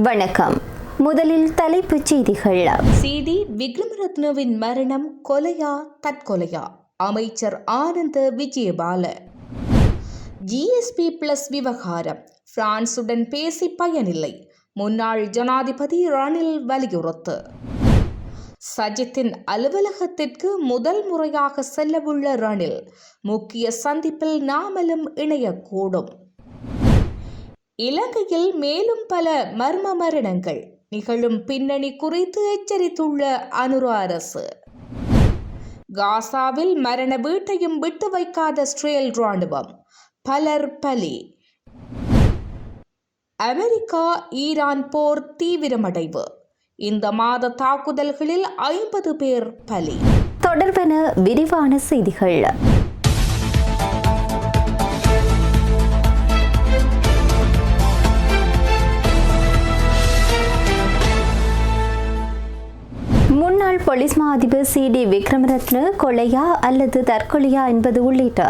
வணக்கம். முதலில் தலைப்புச் செய்திகள். சிடி விக்ரமரத்னவின் மரணம் கொலையா தற்கொலையா? அமைச்சர் ஆனந்த விஜயபால. ஜிஎஸ்பி பிளஸ் விவகாரம், பிரான்சுடன் பேசி பயனில்லை, முன்னாள் ஜனாதிபதி ரணில் வலியுறுத்து. சஜித்தின் அலுவலகத்திற்கு முதல் முறையாக செல்லவுள்ள ரணில், முக்கிய சந்திப்பில் நாமலும் இணையக்கூடும். இலங்கையில் மேலும் பல மர்ம மரணங்கள் நிகழும் பின்னணி குறித்து எச்சரித்துள்ள அனுர அரசு. காசாவில் மரண வீட்டையும் விட்டு வைக்காத இஸ்ரேல் ராணுவம், பலர் பலி. அமெரிக்கா ஈரான் போர் தீவிரமடைவு, இந்த மாத தாக்குதல்களில் 50 பேர் பலி. தொடர்பென விரிவான செய்திகள். முன்னாள் போலீஸ் மா அதிபர் சிடி விக்ரமரத்ன கொலையா அல்லது தற்கொலையா என்பது உள்ளிட்ட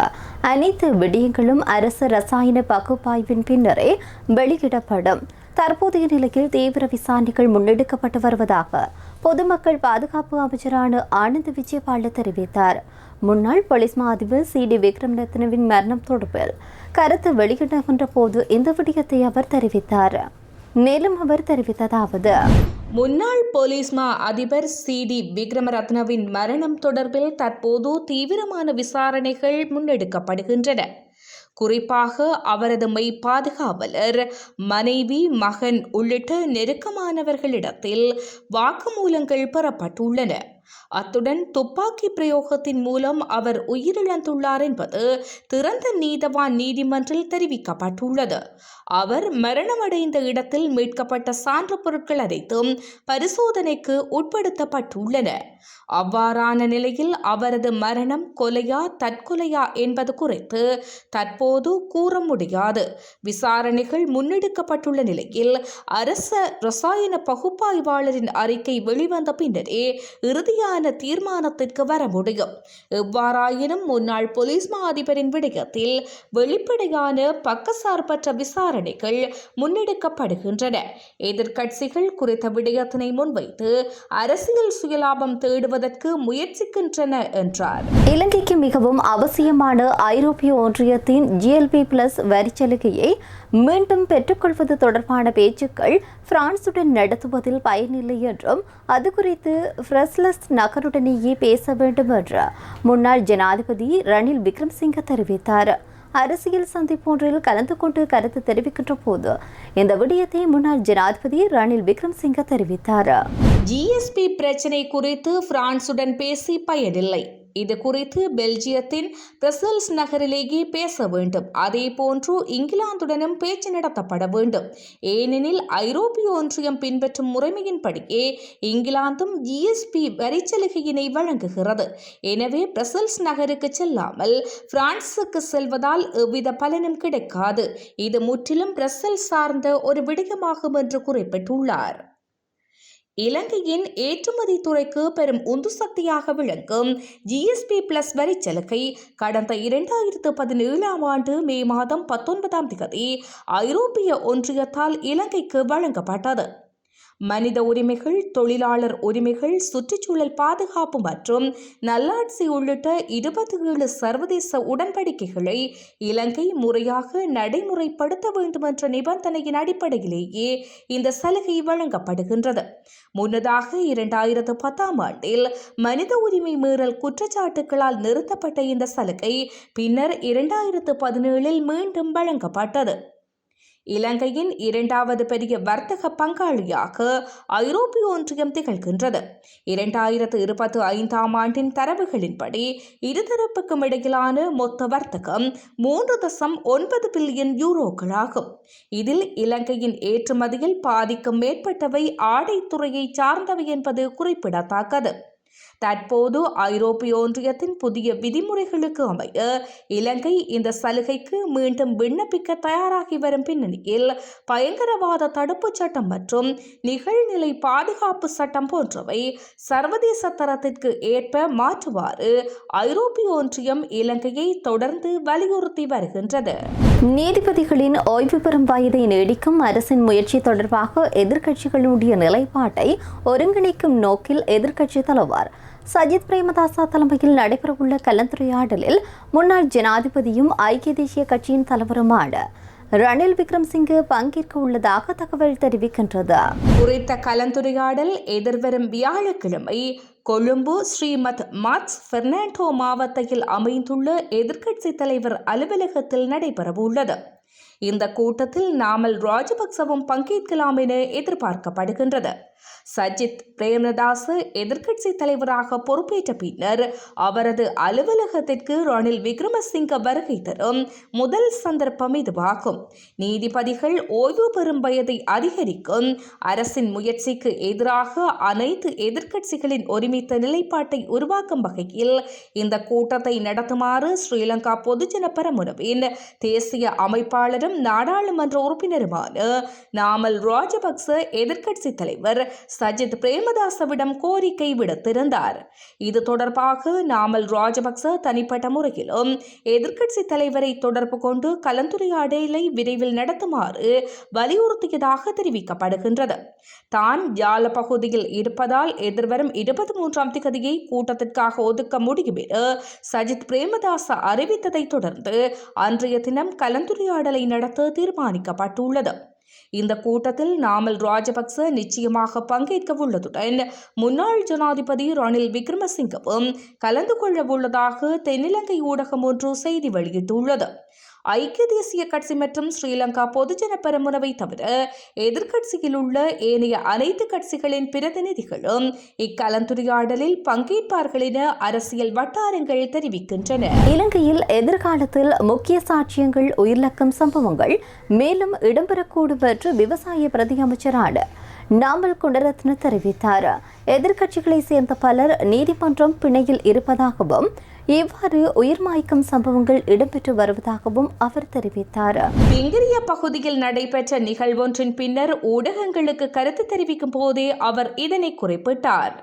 அனைத்து விடயங்களும் அரசு ரசாயன பகுப்பாய்வின் பின்னரே வெளியிடப்படும். தற்போதைய நிலையில் தீவிர விசாரணைகள் முன்னெடுக்கப்பட்டு வருவதாக பொதுமக்கள் பாதுகாப்பு அமைச்சரான ஆனந்த விஜயபால தெரிவித்தார். முன்னாள் போலீஸ் மா அதிபர் சிடி விக்ரமரத்னவின் மரணம் தொடர்பில் கருத்து வெளியிடுகின்ற போது இந்த விடயத்தை அவர் தெரிவித்தார். மேலும் அவர் தெரிவித்ததாவது: முன்னாள் போலீஸ் மா அதிபர் சிடி விக்ரமரத்னவின் மரணம் தொடர்பில் தற்போது தீவிரமான விசாரணைகள் முன்னெடுக்கப்படுகின்றன. குறிப்பாக அவரது மெய் பாதுகாவலர், மனைவி, மகன் உள்ளிட்ட நெருக்கமானவர்களிடத்தில் வாக்குமூலங்கள் பெறப்பட்டுள்ளன. அத்துடன் துப்பாக்கி பிரயோகத்தின் மூலம் அவர் உயிரிழந்துள்ளார் என்பது திறந்த நீதவான் நீதிமன்றில் தெரிவிக்கப்பட்டுள்ளது. அவர் மரணமடைந்த இடத்தில் மீட்கப்பட்ட சான்று பொருட்கள் அனைத்தும் பரிசோதனைக்கு உட்படுத்தப்பட்டுள்ளன. அவ்வாறான நிலையில் அவரது மரணம் கொலையா தற்கொலையா என்பது குறித்து தற்போது கூற முடியாது. விசாரணைகள் முன்னெடுக்கப்பட்டுள்ள நிலையில் அரச ரசாயன பகுப்பாய்வாளரின் அறிக்கை வெளிவந்த பின்னரே இறுதியான தீர்மானத்திற்கு வர முடியும். எவ்வாறாயினும் முன்னாள் போலீஸ் மா அதிபரின் விடயத்தில் வெளிப்படையான பக்கசார்பற்ற விசாரணைகள் முன்னெடுக்கப்படுகின்றன. எதிர்க்கட்சிகள் குறித்த விடயத்தினை முன்வைத்து அரசியல் சுயலாபம் தேடுவதற்கு முயற்சிக்கின்றன என்றார். இலங்கைக்கு மிகவும் அவசியமான ஐரோப்பிய ஒன்றியத்தின் GLP+ வரிச்சலுகையை மீண்டும் பெற்றுக்கொள்வது தொடர்பான பேச்சுக்கள் பிரான்சுடன் நடத்துவதில் பயனில்லை என்றும் அது குறித்து பிரஸ்லஸ் நகருடனேயே பேச வேண்டும் என்று முன்னாள் ஜனாதிபதி ரணில் விக்ரமசிங்க தெரிவித்தார். அரசியல் சந்திப்பொன்றில் கலந்து கொண்டு கருத்து தெரிவிக்கின்ற போது இந்த விடயத்தை முன்னாள் ஜனாதிபதி ரணில் விக்ரமசிங்க தெரிவித்தார். GSP பிரச்சினை குறித்து பிரான்சுடன் பேசி பயனில்லை. இது குறித்து பெல்ஜியத்தின் பிரசல்ஸ் நகரிலேயே பேச வேண்டும். அதே போன்று இங்கிலாந்துடனும் பேச்சு நடத்தப்பட வேண்டும். ஏனெனில் ஐரோப்பிய ஒன்றியம் பின்பற்றும் முறைமையின்படியே இங்கிலாந்தும் GSP வரிச்சலுகையினை வழங்குகிறது. எனவே பிரசல்ஸ் நகருக்கு செல்லாமல் பிரான்சுக்கு செல்வதால் எவ்வித பலனும் கிடைக்காது. இது முற்றிலும் பிரசல்ஸ் சார்ந்த ஒரு விடயமாகும் என்று குறிப்பிட்டுள்ளார். இலங்கையின் ஏற்றுமதி துறைக்கு பெரும் உந்து சக்தியாக விளங்கும் GSP+ வரிச்சலுகை கடந்த 2017 ஆண்டு மே மாதம் 19 ஐரோப்பிய ஒன்றியத்தால் இலங்கைக்கு வழங்கப்பட்டது. மனித உரிமைகள், தொழிலாளர் உரிமைகள், சுற்றுச்சூழல் பாதுகாப்பு மற்றும் நல்லாட்சி உள்ளிட்ட 27 சர்வதேச உடன்படிக்கைகளை இலங்கை முறையாக நடைமுறைப்படுத்த வேண்டும் என்ற நிபந்தனையின் அடிப்படையிலேயே இந்த சலுகை வழங்கப்படுகின்றது. முன்னதாக 2010 ஆண்டில் மனித உரிமை மீறல் குற்றச்சாட்டுகளால் நிறுத்தப்பட்ட இந்த சலுகை பின்னர் 2017 மீண்டும் வழங்கப்பட்டது. இலங்கையின் இரண்டாவது பெரிய வர்த்தக பங்காளியாக ஐரோப்பிய ஒன்றியம் திகழ்கின்றது. 2025 ஆண்டின் தரவுகளின்படி இருதரப்புக்கும் இடையிலான மொத்த வர்த்தகம் 3.9 பில்லியன் யூரோக்களாகும். இதில் இலங்கையின் ஏற்றுமதியில் பாதிக்கும் மேற்பட்டவை ஆடைத்துறையை சார்ந்தவை என்பது குறிப்பிடத்தக்கது. தற்போது ஐரோப்பிய ஒன்றியத்தின் புதிய விதிமுறைகளுக்கு அமைய இலங்கை இந்த சலுகைக்கு மீண்டும் விண்ணப்பிக்க தயாராகி வரும் பின்னணியில் பயங்கரவாத தடுப்புச் சட்டம் மற்றும் நிகழ்நிலை பாதுகாப்பு சட்டம் போன்றவை சர்வதேச தரத்திற்கு ஏற்ப மாற்றுவாறு ஐரோப்பிய ஒன்றியம் இலங்கையை தொடர்ந்து வலியுறுத்தி வருகின்றது. நீதிபதிகளின் ஓய்வு பெறும் வயதை நீடிக்கும் அரசின் முயற்சி தொடர்பாக எதிர்க்கட்சிகளுடைய நிலைப்பாட்டை ஒருங்கிணைக்கும் நோக்கில் எதிர்க்கட்சித் தலைவர் சஜித் பிரேமதாச தலைமையில் நடைபெறவுள்ள கலந்துரையாடலில் முன்னாள் ஜனாதிபதியும் ஐக்கிய தேசிய கட்சியின் தலைவருமான ரணில் விக்ரமசிங்கே பங்கேற்க உள்ளதாக தகவல் தெரிவிக்கின்றது. குறித்த கலந்துரையாடல் எதிர்வரும் வியாழக்கிழமை கொழும்பு ஸ்ரீமத் மார்க்ஸ் பெர்னாண்டோ மாவட்டத்தில் அமைந்துள்ள எதிர்க்கட்சித் தலைவர் அலுவலகத்தில் நடைபெறவுள்ளது. இந்த கூட்டத்தில் நாமல் ராஜபக்சவும் பங்கேற்கலாம் என எதிர்பார்க்கப்படுகின்றது. சஜித் பிரேமதாச எதிர்க்கட்சி தலைவராக பொறுப்பேற்ற பின்னர் அவரது அலுவலகத்திற்கு ரணில் விக்ரமசிங்க வருகை தரும் முதல் சந்தர்ப்பம் இதுவாகும். நீதிபதிகள் ஓய்வு பெறும் வயதை அதிகரிக்கும் அரசின் முயற்சிக்கு எதிராக அனைத்து எதிர்க்கட்சிகளின் ஒருமித்த நிலைப்பாட்டை உருவாக்கும் வகையில் இந்த கூட்டத்தை நடத்துமாறு ஸ்ரீலங்கா பொதுஜன பெரமுனவின் தேசிய அமைப்பாளரும் நாடாளுமன்ற உறுப்பினருமான நாமல் ராஜபக்ச எதிர்க்கட்சி தலைவர் சஜித் பிரேமதாசவிடம் கோரிக்கை விடுத்திருந்தார். இது தொடர்பாக நாமல் ராஜபக்ச தனிப்பட்ட முறையிலும் எதிர்க்கட்சி தலைவரை தொடர்பு கொண்டு கலந்துரையாடலை விரைவில் நடத்துமாறு வலியுறுத்தியதாக தெரிவிக்கப்படுகின்றது. தான் யாழ பகுதியில் இருப்பதால் எதிர்வரும் 23ஆம் தேதியை கூட்டத்திற்காக ஒதுக்க முடியும் என சஜித் பிரேமதாச அறிவித்ததை தொடர்ந்து அன்றைய தினம் கலந்துரையாடலை நடத்த தீர்மானிக்கப்பட்டுள்ளது. இந்த கூட்டத்தில் நாமல் ராஜபக்ச நிச்சயமாக பங்கேற்க உள்ளதுடன் முன்னாள் ஜனாதிபதி ரணில் விக்ரமசிங்கவும் கலந்து கொள்ள உள்ளதாக தென்னிலங்கை ஊடகம் ஒன்று செய்தி வெளியிட்டுள்ளது. ஐக்கிய தேசிய கட்சி மற்றும் ஸ்ரீலங்கா பொதுஜன பெரமுனவை தவிர எதிர்க்கட்சியில் உள்ள ஏனைய அனைத்து கட்சிகளின் பிரதிநிதிகளும் இக்கலந்துரையாடலில் பங்கேற்பார்கள் என அரசியல் வட்டாரங்கள் தெரிவிக்கின்றன. இலங்கையில் எதிர்காலத்தில் முக்கிய சாட்சியங்கள் உயிரிழக்கும் சம்பவங்கள் மேலும் இடம்பெறக்கூடும் என்று விவசாய பிரதி அமைச்சரான நாமல் குணரத்ன தெரிவித்தார். எதிர்க்கட்சிகளை சேர்ந்த பலர் நீதிமன்றம் பிணையில் இருப்பதாகவும் இவ்வாறு உயிர் மாய்க்கும் சம்பவங்கள் இடம்பெற்று வருவதாகவும் அவர் தெரிவித்தார். பிங்கிரிய பகுதியில் நடைபெற்ற நிகழ்வொன்றின் பின்னர் ஊடகங்களுக்கு கருத்து தெரிவிக்கும் போதே அவர் இதனை குறிப்பிட்டார்.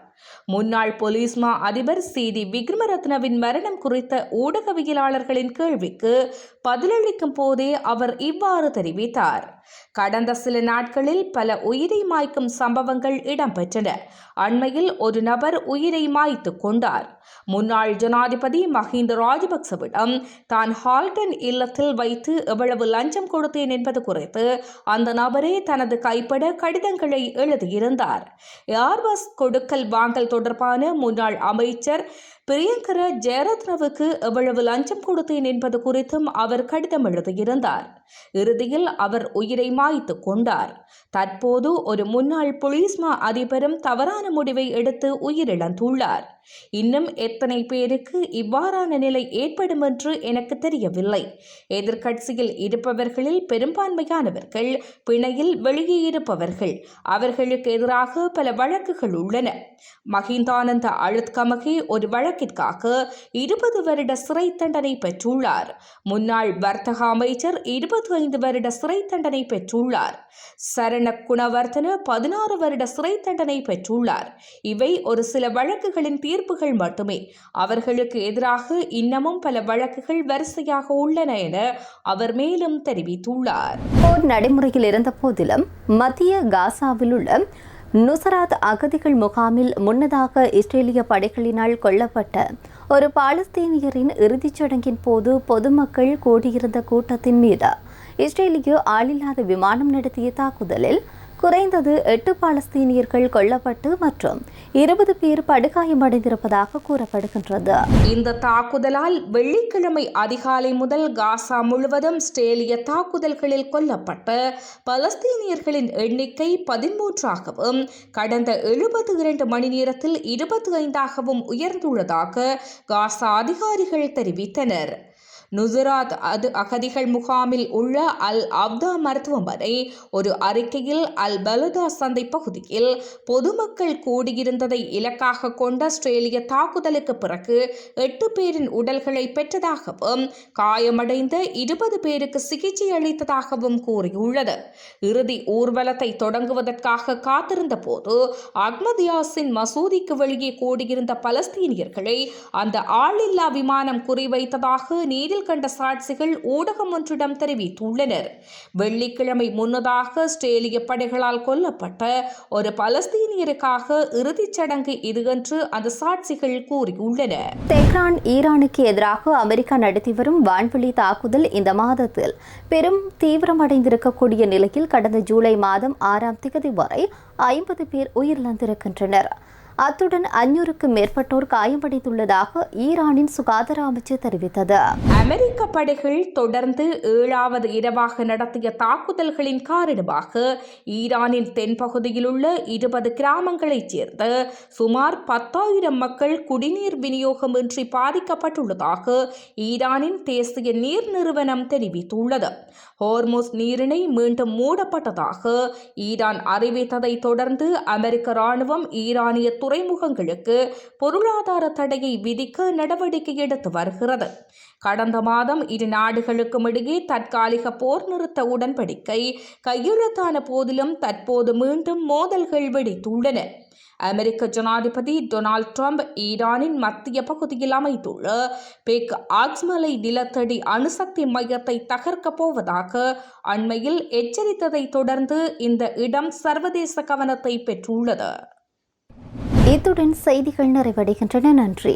முன்னாள் போலீஸ் மா அதிபர் சி.டி. விக்ரமரத்னவின் மரணம் குறித்த ஊடகவியலாளர்களின் கேள்விக்கு பதிலளிக்கும் போதே அவர் இவ்வாறு தெரிவித்தார். கடந்த சில நாட்களில் பல உயிரை மாய்க்கும் சம்பவங்கள் இடம்பெற்றன. அண்மையில் ஒரு நபர் உயிரை மாய்த்துக் கொண்டார். முன்னாள் ஜனாதிபதி மஹிந்த ராஜபக்சவிடம் தான் ஹால்டன் இல்லத்தில் வைத்து எவ்வளவு லஞ்சம் கொடுத்தேன் என்பது குறித்து அந்த நபரே தனது கைப்பட கடிதங்களை எழுதியிருந்தார். ஏர்பஸ் கொடுக்கல் வாங்கல் தொடர்பான முன்னாள் அமைச்சர் பிரியங்கர ஜெயரத்னவுக்கு எவ்வளவு லஞ்சம் கொடுத்தேன் என்பது குறித்தும் அவர் கடிதம் எழுதியிருந்தார். இறுதியில் அவர் உயிரை மாய்த்துக் கொண்டார். தற்போது ஒரு முன்னாள் போலீஸ் மா அதிபரும் தவறான முடிவை எடுத்து உயிரிழந்துள்ளார். இன்னும் எத்தனை பேருக்கு இவ்வாறான நிலை ஏற்படும் என்று எனக்கு தெரியவில்லை. எதிர்க்கட்சியில் இருப்பவர்களில் பெரும்பான்மையானவர்கள் பிணையில் வெளியே இருப்பவர்கள். அவர்களுக்கு எதிராக பல வழக்குகள் உள்ளன. மஹிந்தானந்த அழுத்கமகே ஒரு வழக்கிற்காக 20 வருட சிறை தண்டனை பெற்றுள்ளார். முன்னாள் வர்த்தக அமைச்சர் 25 வருட சிறை தண்டனை பெற்றுள்ளார். சரண குணவர்தன 16 வருட சிறை தண்டனை பெற்றுள்ளார். இவை ஒரு சில வழக்குகளின் தீர்ப்புகள் மட்டுமே. அவர்களுக்கு எதிராக இன்னமும் பல வழக்குகள் வரிசையாக உள்ளன என அவர் மேலும் தெரிவித்துள்ளார். போர் நடைமுறையில் இருந்த போதிலும் மத்திய காசாவில் உள்ள நுசராத் அகதிகள் முகாமில் முன்னதாக இஸ்ரேலிய படைகளினால் கொல்லப்பட்ட ஒரு பாலஸ்தீனியரின் இறுதிச் சடங்கின் போது பொதுமக்கள் கூடியிருந்த கூட்டத்தின் மீது இஸ்ரேலிய ஆளில்லாத விமானம் நடத்திய தாக்குதலில் குறைந்தது 8 பாலஸ்தீனியர்கள் கொல்லப்பட்டு மற்றும் 20 பேர் படுகாயமடைந்திருப்பதாக கூறப்படுகின்றது. இந்த தாக்குதலால் வெள்ளிக்கிழமை அதிகாலை முதல் காசா முழுவதும் இஸ்ரேலிய தாக்குதல்களில் கொல்லப்பட்ட பலஸ்தீனியர்களின் எண்ணிக்கை 13ஆகவும் கடந்த 72 மணி நேரத்தில் 25ஆகவும் உயர்ந்துள்ளதாக காசா அதிகாரிகள் தெரிவித்தனர். நுசராத் அகதிகள் முகாமில் உள்ள அல் அப்தா மருத்துவமனை ஒரு அறிக்கையில் அல் பலுதா சந்தை பகுதியில் பொதுமக்கள் கூடியிருந்ததை இலக்காக கொண்ட ஆஸ்திரேலிய தாக்குதலுக்கு பிறகு 8 பேரின் உடல்களை பெற்றதாகவும் காயமடைந்த 20 பேருக்கு சிகிச்சை அளித்ததாகவும் கூறியுள்ளது. இறுதி ஊர்வலத்தை தொடங்குவதற்காக காத்திருந்த போது அஹ்மத் யாசின் மசூதிக்கு வெளியே கூடியிருந்த பலஸ்தீனியர்களை அந்த ஆளில்லா விமானம் குறிவைத்ததாக நேரில் கண்ட சாட்சிகள் ஊடகம் ஒன்றிடம் தெரிவித்துள்ளனர். வெள்ளிக்கிழமை முன்னதாக ஆஸ்திரேலிய படைகளால் கொல்லப்பட்ட ஒரு பலஸ்தீனியருக்காக இறுதிச் சடங்கு இது என்று அந்த சாட்சிகள் கூறியுள்ளனர். தெஹ்ரான் ஈரானுக்கு எதிராக அமெரிக்கா நடத்தி வரும் வான்வெளி தாக்குதல் இந்த மாதத்தில் பெரும் தீவிரமடைந்திருக்கக்கூடிய நிலையில் கடந்த ஜூலை மாதம் 6ஆம் தேதி வரை 50 பேர் உயிரிழந்திருக்கின்றனர். அத்துடன் 500க்கும் மேற்பட்டோர் காயமடைந்துள்ளதாக ஈரானின் சுகாதார அமைச்சு தெரிவித்தது. அமெரிக்க படைகள் தொடர்ந்து 7வது இரவாக நடத்திய தாக்குதல்களின் காரணமாக ஈரானின் தென்பகுதியில் உள்ள 20 கிராமங்களைச் சேர்ந்த சுமார் 10,000 மக்கள் குடிநீர் விநியோகமின்றி பாதிக்கப்பட்டுள்ளதாக ஈரானின் தேசிய நீர் நிறுவனம் தெரிவித்துள்ளது. ஹோர்முஸ் நீரிணை மீண்டும் மூடப்பட்டதாக ஈரான் அறிவித்ததை தொடர்ந்து அமெரிக்க ராணுவம் ஈரானிய துறைமுகங்களுக்கு பொருளாதார தடையை விதிக்க நடவடிக்கை எடுத்து வருகிறது. கடந்த மாதம் இரு நாடுகளுக்கும் இடையே தற்காலிக போர் நிறுத்த உடன்படிக்கை கையெழுத்தான போதிலும் தற்போது மீண்டும் மோதல்கள் வெடித்துள்ளன. அமெரிக்க ஜனாதிபதி டொனால்ட் ட்ரம்ப் ஈரானின் மத்திய பகுதியில் அமைத்துள்ள பெக் ஆக்ஸ்மலை நிலத்தடி அணுசக்தி மையத்தை தகர்க்கப் போவதாக அண்மையில் எச்சரித்ததை தொடர்ந்து இந்த இடம் சர்வதேச கவனத்தை பெற்றுள்ளது. இத்துடன் செய்திகள் நிறைவடைகின்றன. நன்றி.